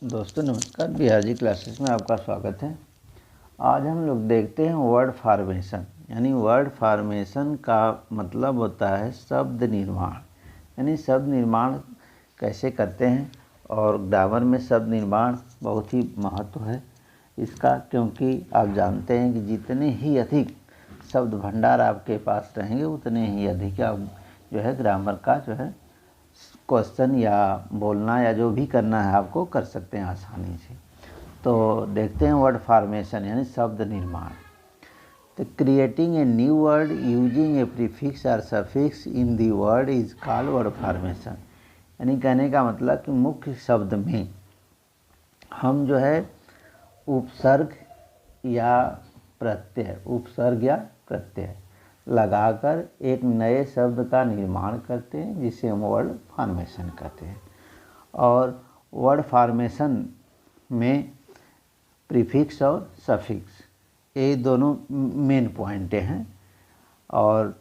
दोस्तों नमस्कार, बिहार जी क्लासेस में आपका स्वागत है। आज हम लोग देखते हैं वर्ड फार्मेशन। यानी वर्ड फार्मेशन का मतलब होता है शब्द निर्माण। यानी शब्द निर्माण कैसे करते हैं, और ग्रामर में शब्द निर्माण बहुत ही महत्व है इसका, क्योंकि आप जानते हैं कि जितने ही अधिक शब्द भंडार आपके पास रहेंगे उतने ही अधिक आप जो है ग्रामर का जो है क्वेश्चन या बोलना या जो भी करना है आपको कर सकते हैं आसानी से। तो देखते हैं वर्ड फार्मेशन यानी शब्द निर्माण। तो creating a new word using a prefix और suffix in the word is called word formation. यानी कहने का मतलब कि मुख्य शब्द में हम जो है उपसर्ग या प्रत्यय लगाकर एक नए शब्द का निर्माण करते हैं, जिसे हम वर्ड फार्मेशन कहते हैं। और वर्ड फार्मेशन में प्रीफिक्स और सफिक्स ये दोनों मेन पॉइंट हैं। और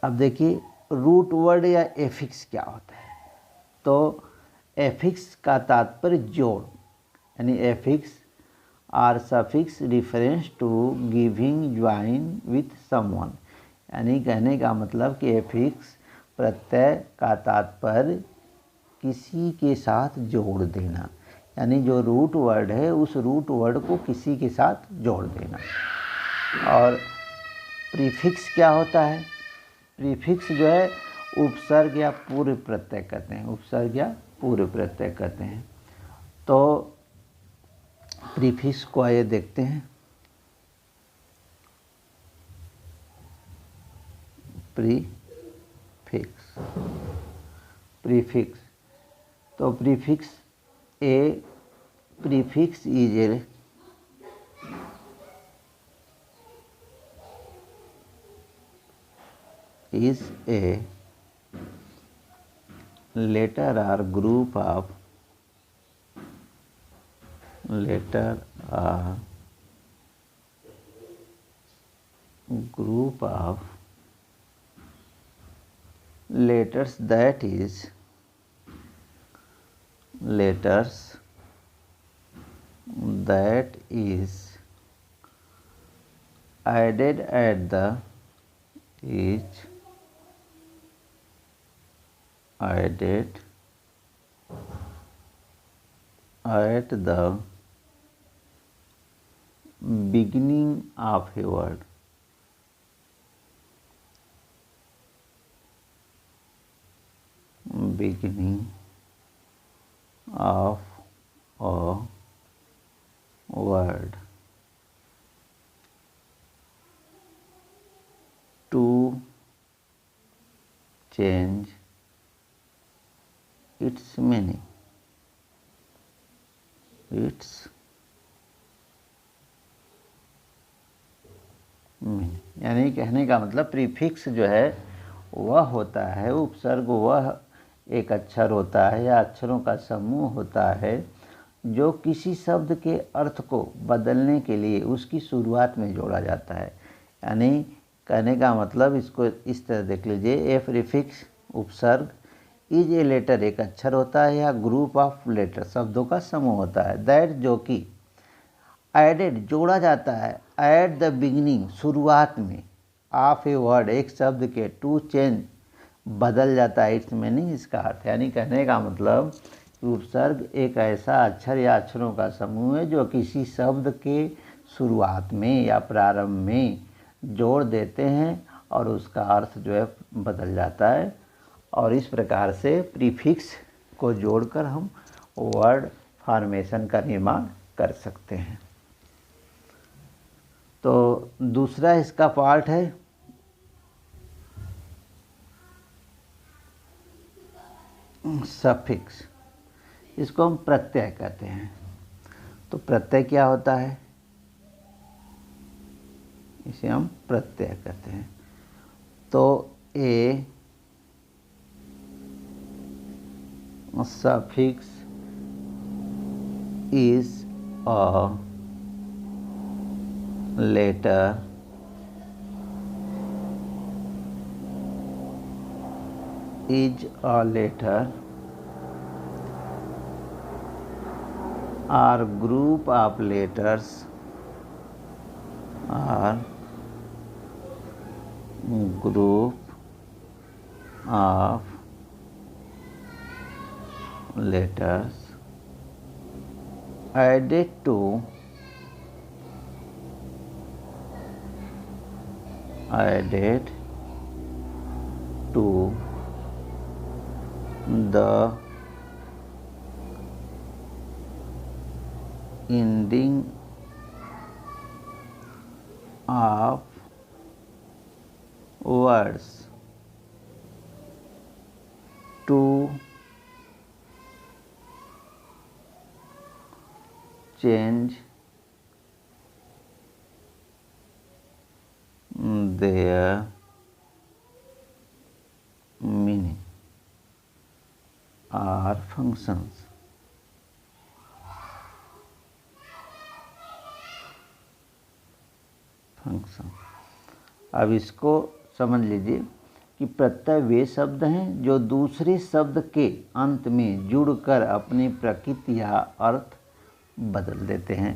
अब देखिए रूट वर्ड या एफिक्स क्या होता है। तो एफिक्स का तात्पर्य जोड़, यानी affix or suffix reference to giving join with someone. यानी कहने का मतलब कि एफिक्स प्रत्यय का तात्पर्य किसी के साथ जोड़ देना, यानी जो रूट वर्ड है उस रूट वर्ड को किसी के साथ जोड़ देना। और प्रीफिक्स क्या होता है? प्रीफिक्स जो है उपसर्ग या पूर्व प्रत्यय कहते हैं, उपसर्ग या पूर्व प्रत्यय कहते हैं। तो प्रीफिक्स को आइए देखते हैं। प्रीफिक्स तो prefix is a letter or group of letters that is added at the beginning of a word. Beginning of a word to change its meaning. यानी कहने का मतलब प्रीफिक्स जो है वह होता है, उपसर्ग वह एक अक्षर होता है या अक्षरों का समूह होता है जो किसी शब्द के अर्थ को बदलने के लिए उसकी शुरुआत में जोड़ा जाता है। यानी कहने का मतलब इसको इस तरह देख लीजिए, ए प्रीफिक्स उपसर्ग, इज ए लेटर एक अक्षर होता है या ग्रुप ऑफ लेटर शब्दों का समूह होता है, दैट जो कि एडेड जोड़ा जाता है एट द बिगिनिंग शुरुआत में, ऑफ ए वर्ड एक शब्द के, टू चेंज बदल जाता है इट्स मीनिंग इसका अर्थ। यानी कहने का मतलब उपसर्ग एक ऐसा अक्षर या अक्षरों का समूह है जो किसी शब्द के शुरुआत में या प्रारंभ में जोड़ देते हैं और उसका अर्थ जो है बदल जाता है। और इस प्रकार से प्रीफिक्स को जोड़कर हम वर्ड फॉर्मेशन का निर्माण कर सकते हैं। तो दूसरा इसका पार्ट है सफिक्स, इसको हम प्रत्यय कहते हैं। तो प्रत्यय क्या होता है? इसे हम प्रत्यय कहते हैं। तो ए suffix is a letter are group of letters are group of letters added to the ending of words to change their meaning are functions. अब इसको समझ लीजिए कि प्रत्यय वे शब्द हैं जो दूसरे शब्द के अंत में जुड़कर अपनी प्रकृति या अर्थ बदल देते हैं।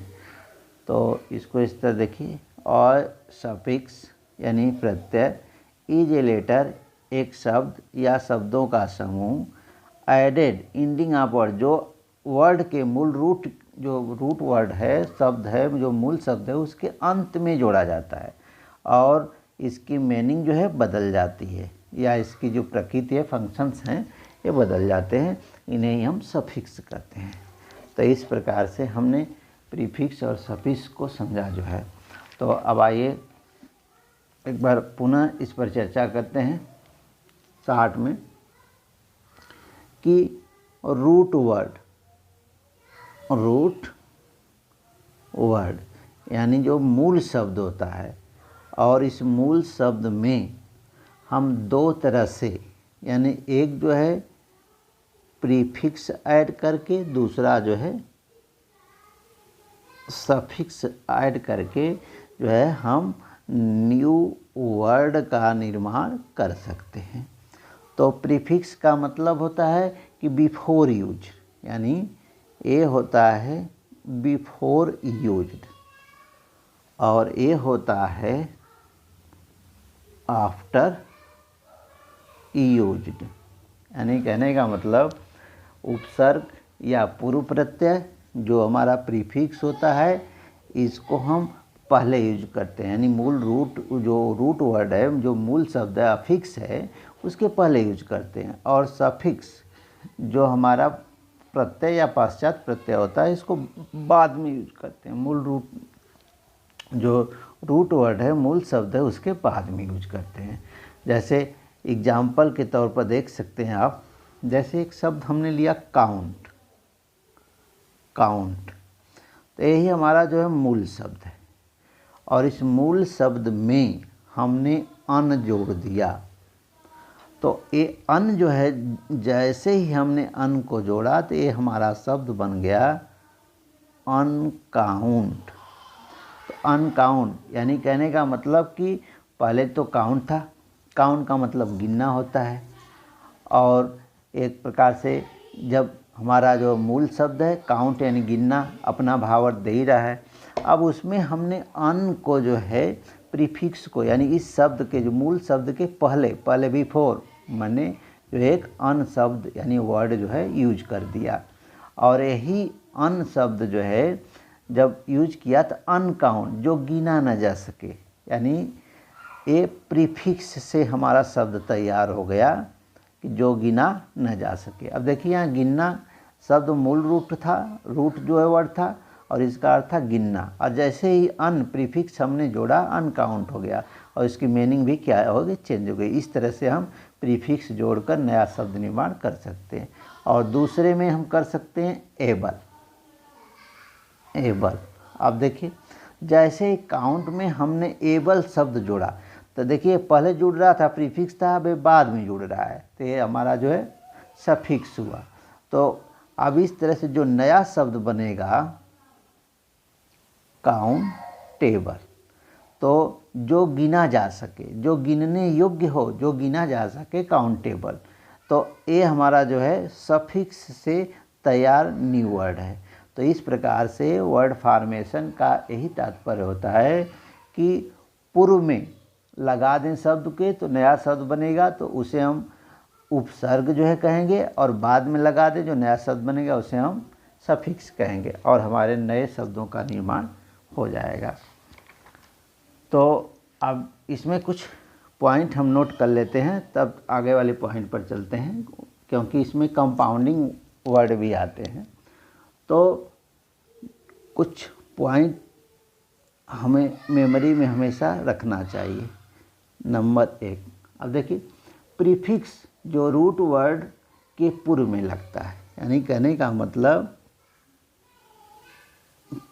तो इसको इस तरह देखिए, और सफिक्स यानी प्रत्यय, इज ए लेटर एक शब्द या शब्दों का समूह, एडेड एंडिंग ऑफ वर्ड जो वर्ड के मूल रूट, जो रूट वर्ड है, शब्द है, जो मूल शब्द है उसके अंत में जोड़ा जाता है और इसकी मीनिंग जो है बदल जाती है, या इसकी जो प्रकृति है, फंक्शंस हैं, ये बदल जाते हैं, इन्हें ही हम सफिक्स कहते हैं। तो इस प्रकार से हमने प्रीफिक्स और सफिक्स को समझा जो है। तो अब आइए एक बार पुनः इस पर चर्चा करते हैं शॉर्ट में कि रूट वर्ड यानी जो मूल शब्द होता है, और इस मूल शब्द में हम दो तरह से, यानी एक जो है प्रीफिक्स ऐड करके, दूसरा जो है सफिक्स ऐड करके जो है हम न्यू वर्ड का निर्माण कर सकते हैं। तो प्रीफिक्स का मतलब होता है कि बिफोर यूज, यानी ये होता है बिफोर यूज्ड, और ये होता है आफ्टर यूज्ड। यानी कहने का मतलब उपसर्ग या पूर्व प्रत्यय जो हमारा प्रीफिक्स होता है, इसको हम पहले यूज करते हैं, यानी मूल रूट, जो रूट वर्ड है, जो मूल शब्द है, अफिक्स है, उसके पहले यूज करते हैं। और सफिक्स जो हमारा प्रत्यय या पश्चात प्रत्यय होता है, इसको बाद में यूज करते हैं। मूल रूट, जो रूट वर्ड है, मूल शब्द है, उसके बाद में यूज करते हैं। जैसे एग्जाम्पल के तौर पर देख सकते हैं आप, जैसे एक शब्द हमने लिया काउंट, तो यही हमारा जो है मूल शब्द है, और इस मूल शब्द में हमने अन जोड़ दिया। तो ये अन जो है, जैसे ही हमने अन को जोड़ा तो ये हमारा शब्द बन गया अनकाउंट। तो अनकाउंट यानी कहने का मतलब कि पहले तो काउंट था, काउंट का मतलब गिनना होता है, और एक प्रकार से जब हमारा जो मूल शब्द है काउंट यानी गिनना, अपना भावार्थ दे ही रहा है, अब उसमें हमने अन को जो है प्रीफिक्स को, यानी इस शब्द के जो मूल शब्द के पहले बिफोर मैंने जो एक अन शब्द यानी वर्ड जो है यूज कर दिया। और यही अन शब्द जो है जब यूज किया तो अनकाउंट जो गिना न जा सके, यानी ये प्रीफिक्स से हमारा शब्द तैयार हो गया कि जो गिना न जा सके। अब देखिए यहाँ गिनना शब्द मूल रूट था, रूट जो है वर्ड था, और इसका अर्थ था गिनना, और जैसे ही अन प्रीफिक्स हमने जोड़ा अनकाउंट हो गया, और इसकी मीनिंग भी क्या हो गई, चेंज हो गई। इस तरह से हम प्रीफिक्स जोड़कर नया शब्द निर्माण कर सकते हैं। और दूसरे में हम कर सकते हैं एबल। अब देखिए जैसे काउंट में हमने एबल शब्द जोड़ा, तो देखिए पहले जुड़ रहा था प्रीफिक्स था, अब बाद में जुड़ रहा है, तो ये हमारा जो है सफिक्स हुआ। तो अब इस तरह से जो नया शब्द बनेगा काउंटेबल, तो जो गिना जा सके, जो गिनने योग्य हो, जो गिना जा सके, काउंटेबल। तो ये हमारा जो है सफिक्स से तैयार न्यू वर्ड है। तो इस प्रकार से वर्ड फॉर्मेशन का यही तात्पर्य होता है कि पूर्व में लगा दें शब्द के तो नया शब्द बनेगा, तो उसे हम उपसर्ग जो है कहेंगे, और बाद में लगा दें जो नया शब्द बनेगा उसे हम सफिक्स कहेंगे, और हमारे नए शब्दों का निर्माण हो जाएगा। तो अब इसमें कुछ पॉइंट हम नोट कर लेते हैं, तब आगे वाले पॉइंट पर चलते हैं, क्योंकि इसमें कंपाउंडिंग वर्ड भी आते हैं। तो कुछ पॉइंट हमें मेमोरी में हमेशा रखना चाहिए। नंबर 1, अब देखिए प्रीफिक्स जो रूट वर्ड के पूर्व में लगता है, यानी कहने का मतलब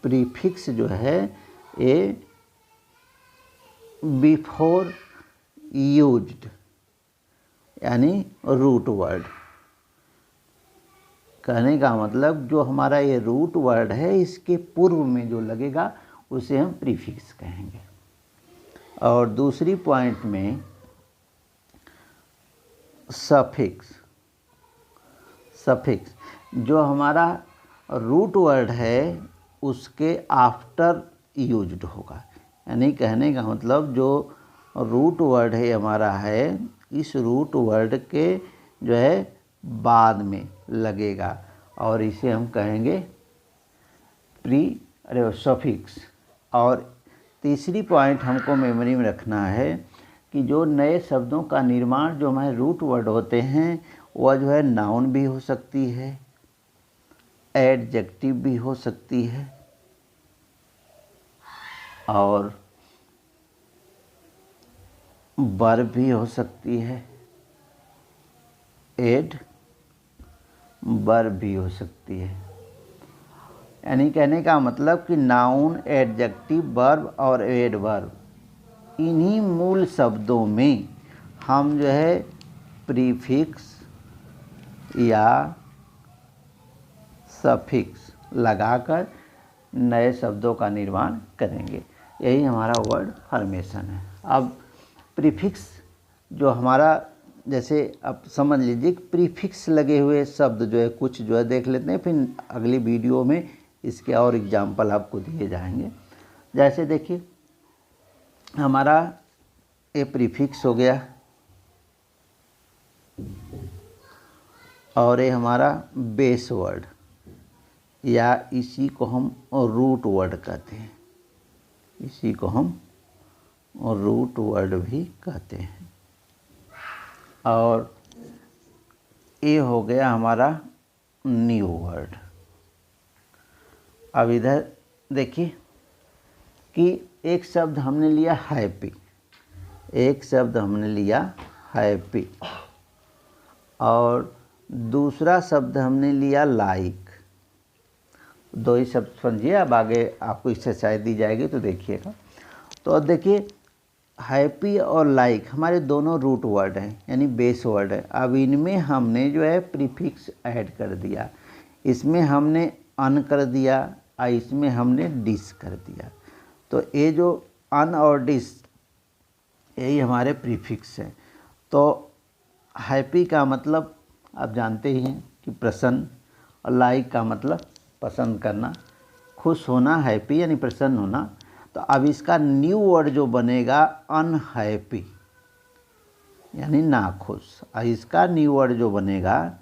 प्रीफिक्स जो है ये बिफोर यूज्ड, यानी रूट वर्ड। कहने का मतलब जो हमारा ये रूट वर्ड है इसके पूर्व में जो लगेगा उसे हम प्रीफिक्स कहेंगे। और दूसरी पॉइंट में सफिक्स, जो हमारा रूट वर्ड है उसके आफ्टर यूज्ड होगा, यानी कहने का मतलब जो रूट वर्ड है हमारा है इस रूट वर्ड के जो है बाद में लगेगा, और इसे हम कहेंगे सफिक्स। और तीसरी पॉइंट हमको मेमोरी में रखना है कि जो नए शब्दों का निर्माण जो हमारे रूट वर्ड होते हैं वह जो है नाउन भी हो सकती है, एडजेक्टिव भी हो सकती है, और वर्ब भी हो सकती है, वर्ब भी हो सकती है। यानी कहने का मतलब कि नाउन, एडजेक्टिव, वर्ब और एडवर्ब, इन्हीं मूल शब्दों में हम जो है प्रीफिक्स या सफिक्स लगाकर नए शब्दों का निर्माण करेंगे। यही हमारा वर्ड फॉर्मेशन है। अब प्रीफिक्स जो हमारा, जैसे अब समझ लीजिए कि प्रीफिक्स लगे हुए शब्द जो है कुछ जो है देख लेते हैं, फिर अगली वीडियो में इसके और एग्जाम्पल आपको दिए जाएंगे। जैसे देखिए हमारा ये प्रीफिक्स हो गया, और ये हमारा बेस वर्ड या इसी को हम रूट वर्ड कहते हैं, इसी को हम रूट वर्ड भी कहते हैं। और ये हो गया हमारा न्यू वर्ड। अब इधर देखिए कि एक शब्द हमने लिया हैप्पी, एक शब्द हमने लिया हैप्पी, और दूसरा शब्द हमने लिया लाइक। दो ही शब्द समझिए, अब आगे आपको एक्सरसाइज दी जाएगी तो देखिएगा। तो अब देखिए हैप्पी और लाइक हमारे दोनों रूट वर्ड हैं, यानी बेस वर्ड है। अब इनमें हमने जो है प्रीफिक्स ऐड कर दिया, इसमें हमने अन कर दिया और इसमें हमने डिस कर दिया। तो ये जो अन और डिस यही हमारे प्रीफिक्स हैं। तो हैप्पी का मतलब आप जानते ही हैं कि प्रसन्न, और लाइक का मतलब पसंद करना, खुश होना, हैप्पी यानी प्रसन्न होना। तो अब इसका न्यू वर्ड जो बनेगा अनहैप्पी यानी नाखुश, और इसका न्यू वर्ड जो बनेगा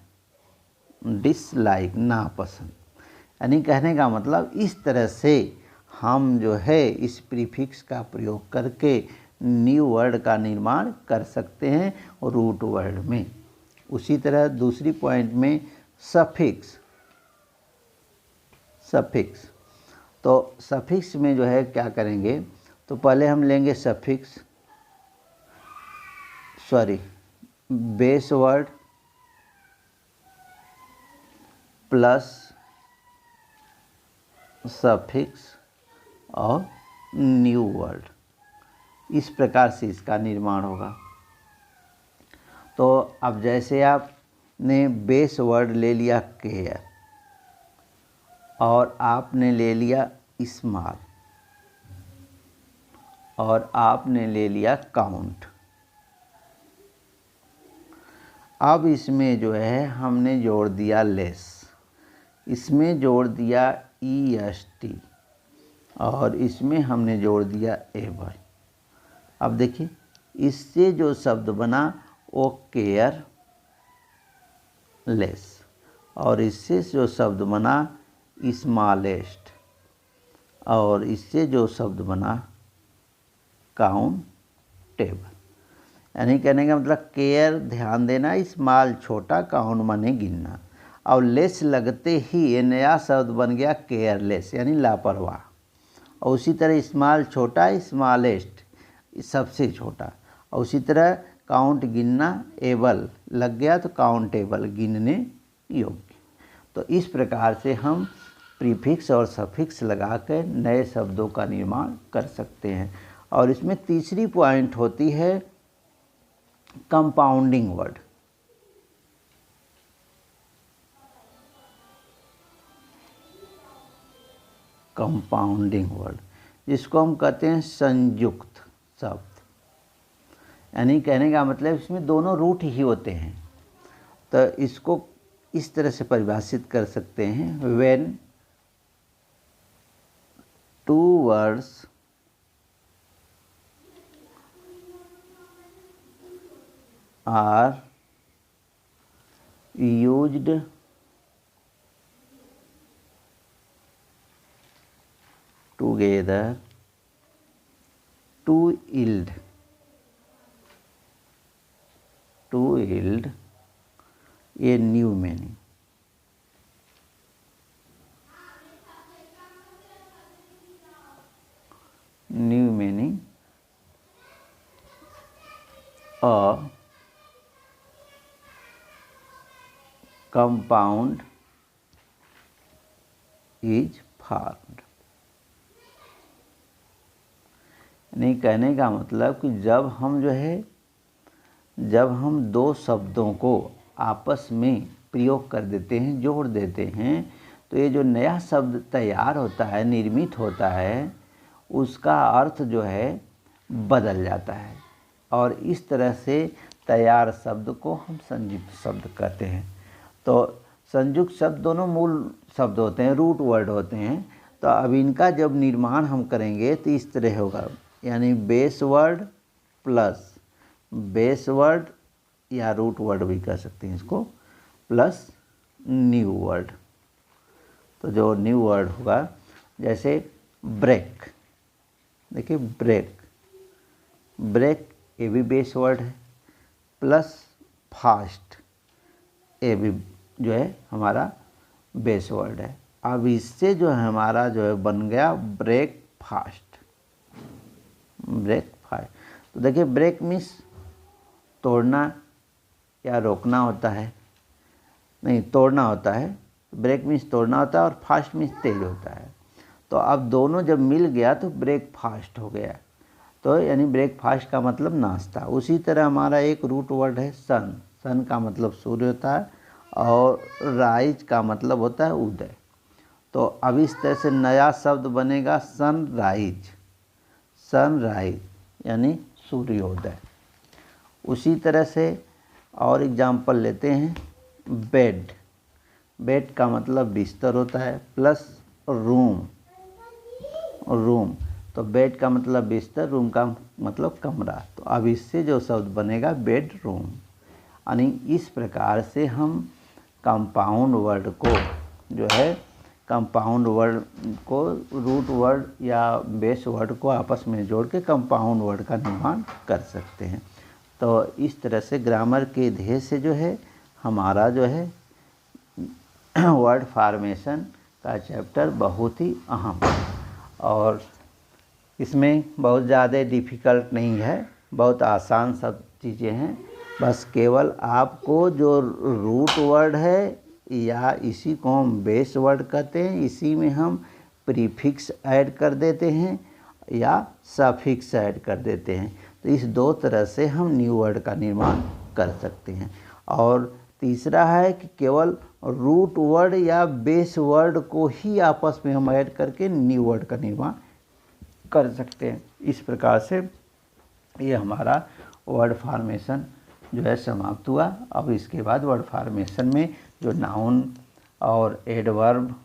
डिसलाइक, नापसंद। यानी कहने का मतलब इस तरह से हम जो है इस प्रीफिक्स का प्रयोग करके न्यू वर्ड का निर्माण कर सकते हैं रूट वर्ड में। उसी तरह दूसरी पॉइंट में सफिक्स, तो सफिक्स में जो है क्या करेंगे, तो पहले हम लेंगे बेस वर्ड प्लस सफिक्स और न्यू वर्ड, इस प्रकार से इसका निर्माण होगा। तो अब जैसे आपने बेस वर्ड ले लिया केयर, और आपने ले लिया स्मॉल, और आपने ले लिया काउंट। अब इसमें जो है हमने जोड़ दिया लेस, इसमें जोड़ दिया EST और इसमें हमने जोड़ दिया एबल। अब देखिए इससे जो शब्द बना वो केयरलेस और इससे जो शब्द बना स्मॉलेस्ट और इससे जो शब्द बना काउंटेबल। यानी कहने का मतलब केयर ध्यान देना, स्मॉल छोटा, काउंट माने गिनना, और लेस लगते ही ये नया शब्द बन गया केयरलेस यानी लापरवाह। और उसी तरह स्मॉल छोटा, स्मॉलेस्ट सबसे छोटा, और उसी तरह काउंट गिनना, एबल लग गया तो काउंटेबल गिनने योग्य। तो इस प्रकार से हम प्रीफिक्स और सफिक्स लगाकर नए शब्दों का निर्माण कर सकते हैं। और इसमें तीसरी पॉइंट होती है कंपाउंडिंग वर्ड। कंपाउंडिंग वर्ड जिसको हम कहते हैं संयुक्त शब्द, यानी कहने का मतलब इसमें दोनों रूट ही होते हैं। तो इसको इस तरह से परिभाषित कर सकते हैं, when two words are used together to yield a new meaning. New meaning or compound is formed। यानी कहने का मतलब कि जब हम दो शब्दों को आपस में प्रयोग कर देते हैं, जोड़ देते हैं, तो ये जो नया शब्द तैयार होता है, निर्मित होता है, उसका अर्थ जो है बदल जाता है। और इस तरह से तैयार शब्द को हम संयुक्त शब्द कहते हैं। तो संयुक्त शब्द दोनों मूल शब्द होते हैं, रूट वर्ड होते हैं। तो अब इनका जब निर्माण हम करेंगे तो इस तरह होगा, यानी base word plus base word या रूट वर्ड भी कह सकते हैं इसको, प्लस न्यू वर्ड। तो जो न्यू वर्ड होगा जैसे ब्रेक, देखिए ब्रेक ये भी बेस वर्ड है, प्लस फास्ट ये भी जो है हमारा बेस वर्ड है। अब इससे जो है हमारा जो है बन गया ब्रेकफास्ट। तो देखिए ब्रेक मीन्स तोड़ना या रोकना होता है, नहीं तोड़ना होता है, ब्रेक मीन्स तोड़ना होता है और फास्ट मीन्स तेज होता है। तो अब दोनों जब मिल गया तो ब्रेकफास्ट हो गया। तो यानी ब्रेकफास्ट का मतलब नाश्ता। उसी तरह हमारा एक रूट वर्ड है सन। सन का मतलब सूर्य होता है और राइज का मतलब होता है उदय। तो अब इस तरह से नया शब्द बनेगा सनराइज यानी सूर्योदय। उसी तरह से और एग्जाम्पल लेते हैं, बेड का मतलब बिस्तर होता है, प्लस रूम। तो बेड का मतलब बिस्तर, रूम का मतलब कमरा। तो अब इससे जो शब्द बनेगा बेडरूम। यानी इस प्रकार से हम कंपाउंड वर्ड को जो है कंपाउंड वर्ड को रूट वर्ड या बेस वर्ड को आपस में जोड़ के कंपाउंड वर्ड का निर्माण कर सकते हैं। तो इस तरह से ग्रामर के ध्येय से जो है हमारा जो है वर्ड फॉर्मेशन का चैप्टर बहुत ही अहम है और इसमें बहुत ज़्यादा डिफ़िकल्ट नहीं है, बहुत आसान सब चीज़ें हैं। बस केवल आपको जो रूट वर्ड है या इसी को हम बेस वर्ड कहते हैं, इसी में हम प्रीफिक्स ऐड कर देते हैं या सफिक्स ऐड कर देते हैं। तो इस दो तरह से हम न्यू वर्ड का निर्माण कर सकते हैं। और तीसरा है कि केवल रूट वर्ड या बेस वर्ड को ही आपस में हम ऐड करके न्यू वर्ड का निर्माण कर सकते हैं। इस प्रकार से ये हमारा वर्ड फॉर्मेशन जो है समाप्त हुआ। अब इसके बाद वर्ड फॉर्मेशन में जो नाउन और एडवर्ब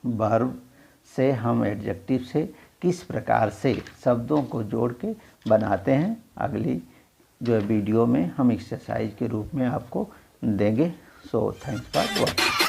वर्ब से हम एडजेक्टिव से किस प्रकार से शब्दों को जोड़ के बनाते हैं, अगली जो वीडियो में हम एक्सरसाइज के रूप में आपको देंगे। So thanks for watching.